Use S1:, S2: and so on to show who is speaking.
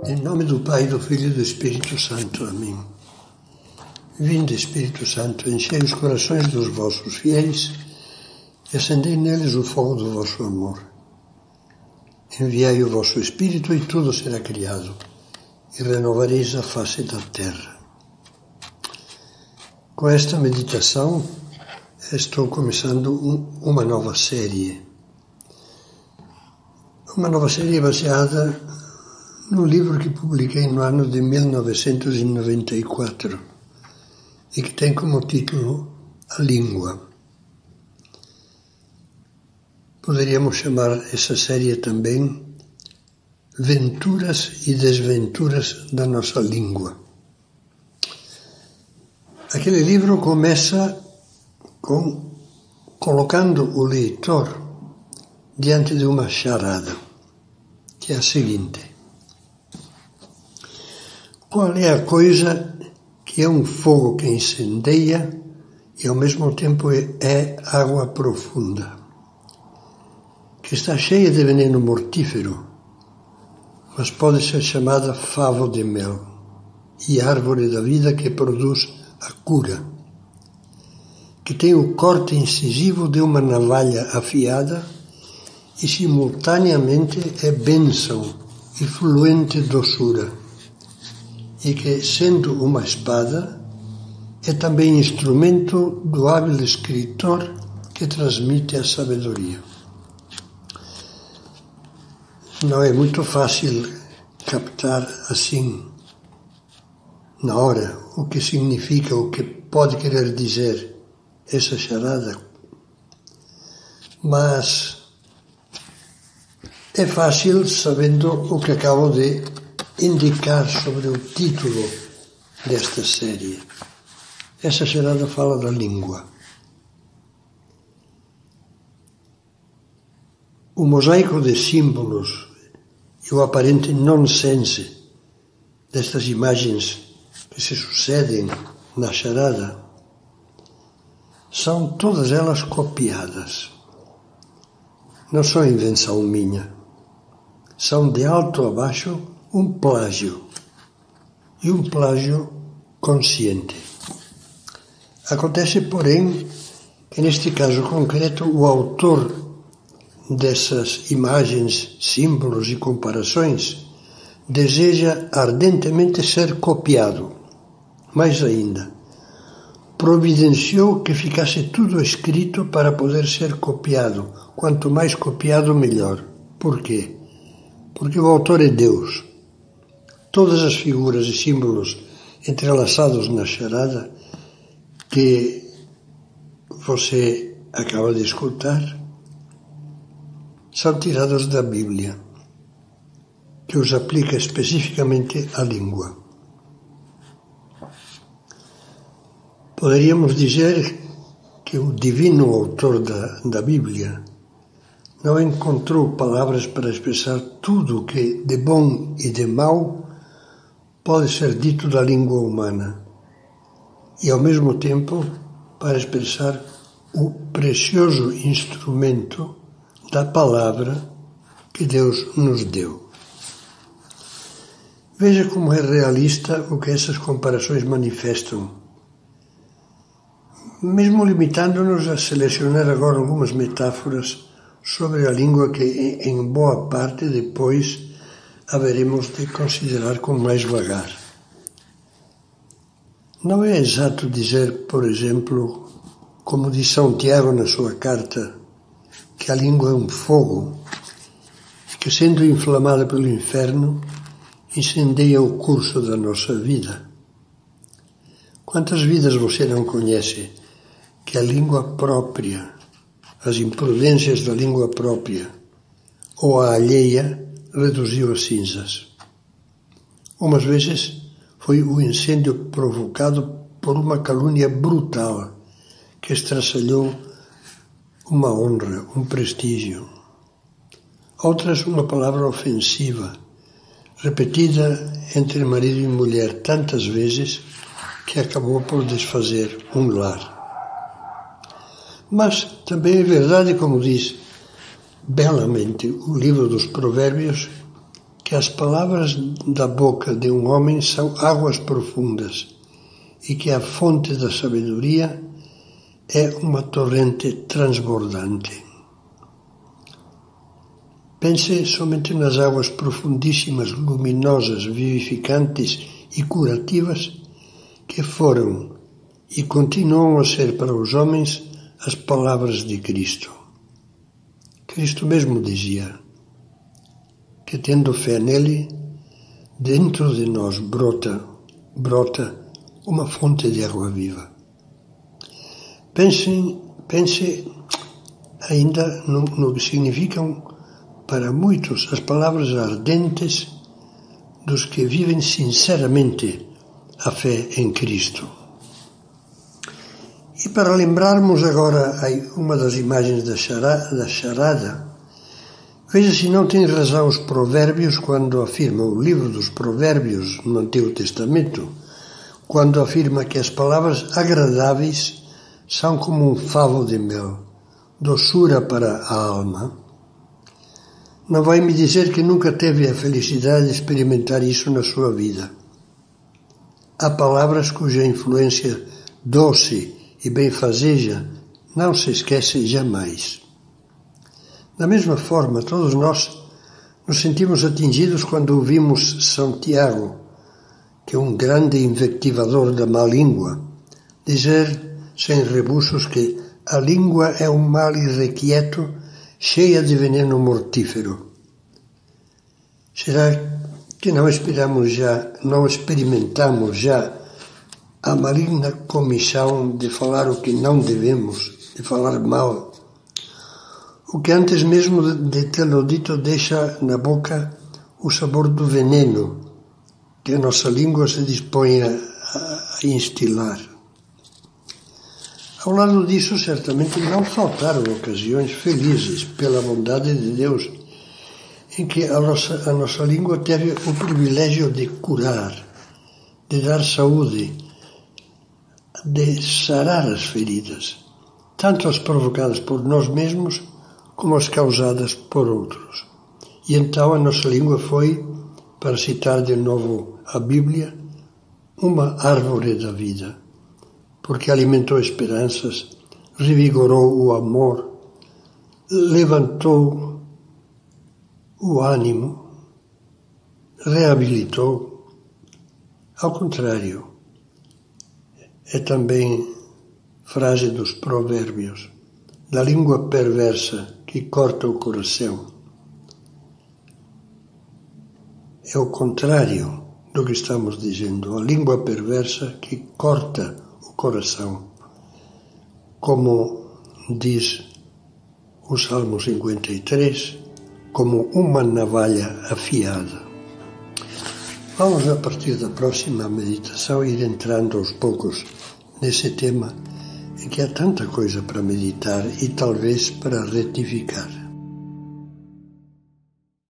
S1: Em nome do Pai, do Filho e do Espírito Santo. Amém. Vinde, Espírito Santo, enchei os corações dos vossos fiéis e acendei neles o fogo do vosso amor. Enviai o vosso Espírito e tudo será criado, e renovareis a face da terra. Com esta meditação, estou começando uma nova série. Uma nova série baseada no livro que publiquei no ano de 1994 e que tem como título A Língua. Poderíamos chamar essa série também Venturas e Desventuras da Nossa Língua. Aquele livro começa colocando o leitor diante de uma charada, que é a seguinte: qual é a coisa que é um fogo que incendeia e ao mesmo tempo é água profunda, que está cheia de veneno mortífero, mas pode ser chamada favo de mel e árvore da vida que produz a cura, que tem o corte incisivo de uma navalha afiada e simultaneamente é bênção e fluente doçura, e que, sendo uma espada, é também instrumento do hábil escritor que transmite a sabedoria. Não é muito fácil captar assim, na hora, o que significa, o que pode querer dizer essa charada, mas é fácil sabendo o que acabo de indicar sobre o título desta série. Essa charada fala da língua. O mosaico de símbolos e o aparente nonsense destas imagens que se sucedem na charada são todas elas copiadas. Não são invenção minha. São de alto a baixo um plágio, e um plágio consciente. Acontece, porém, que neste caso concreto o autor dessas imagens, símbolos e comparações deseja ardentemente ser copiado. Mais ainda, providenciou que ficasse tudo escrito para poder ser copiado. Quanto mais copiado, melhor. Por quê? Porque o autor é Deus. Todas as figuras e símbolos entrelaçados na charada que você acaba de escutar são tirados da Bíblia, que os aplica especificamente à língua. Poderíamos dizer que o divino autor da Bíblia não encontrou palavras para expressar tudo o que de bom e de mau pode ser dito da língua humana, e ao mesmo tempo para expressar o precioso instrumento da palavra que Deus nos deu. Veja como é realista o que essas comparações manifestam. Mesmo limitando-nos a selecionar agora algumas metáforas sobre a língua que, em boa parte, depois haveremos de considerar com mais vagar. Não é exato dizer, por exemplo, como diz São Tiago na sua carta, que a língua é um fogo e que, sendo inflamada pelo inferno, incendeia o curso da nossa vida. Quantas vidas você não conhece que a língua própria, as imprudências da língua própria ou a alheia reduziu a cinzas? Umas vezes foi o incêndio provocado por uma calúnia brutal que estraçalhou uma honra, um prestígio. Outras, uma palavra ofensiva, repetida entre marido e mulher tantas vezes que acabou por desfazer um lar. Mas também é verdade, como diz belamente o livro dos Provérbios, que que as palavras da boca de um homem são águas profundas e que a fonte da sabedoria é uma torrente transbordante. Pense somente nas águas profundíssimas, luminosas, vivificantes e curativas que foram e continuam a ser para os homens as palavras de Cristo. Cristo mesmo dizia que, tendo fé nele, dentro de nós brota uma fonte de água viva. Pense ainda no que significam para muitos as palavras ardentes dos que vivem sinceramente a fé em Cristo. E para lembrarmos agora uma das imagens da charada, veja se não tem razão os provérbios quando afirmam, o livro dos provérbios no Antigo Testamento, quando afirma que as palavras agradáveis são como um favo de mel, doçura para a alma. Não vai me dizer que nunca teve a felicidade de experimentar isso na sua vida. Há palavras cuja influência doce e benfazeja não se esquece jamais. Da mesma forma, todos nós nos sentimos atingidos quando ouvimos São Tiago, que é um grande invectivador da má língua, dizer sem rebuços que a língua é um mal irrequieto, cheia de veneno mortífero. Será que não experimentamos já a maligna comissão de falar o que não devemos, de falar mal? O que antes mesmo de tê-lo dito deixa na boca o sabor do veneno que a nossa língua se dispõe a instilar. Ao lado disso, certamente não faltaram ocasiões felizes, pela bondade de Deus, em que a nossa língua teve o privilégio de curar, de dar saúde, de sarar as feridas, tanto as provocadas por nós mesmos como as causadas por outros. E então a nossa língua foi, para citar de novo a Bíblia, uma árvore da vida, porque alimentou esperanças, revigorou o amor, levantou o ânimo, reabilitou. Ao contrário, é também frase dos provérbios, da língua perversa que corta o coração. É o contrário do que estamos dizendo, a língua perversa que corta o coração, como diz o Salmo 53, como uma navalha afiada. Vamos, a partir da próxima meditação, ir entrando aos poucos nesse tema em que há tanta coisa para meditar e talvez para retificar.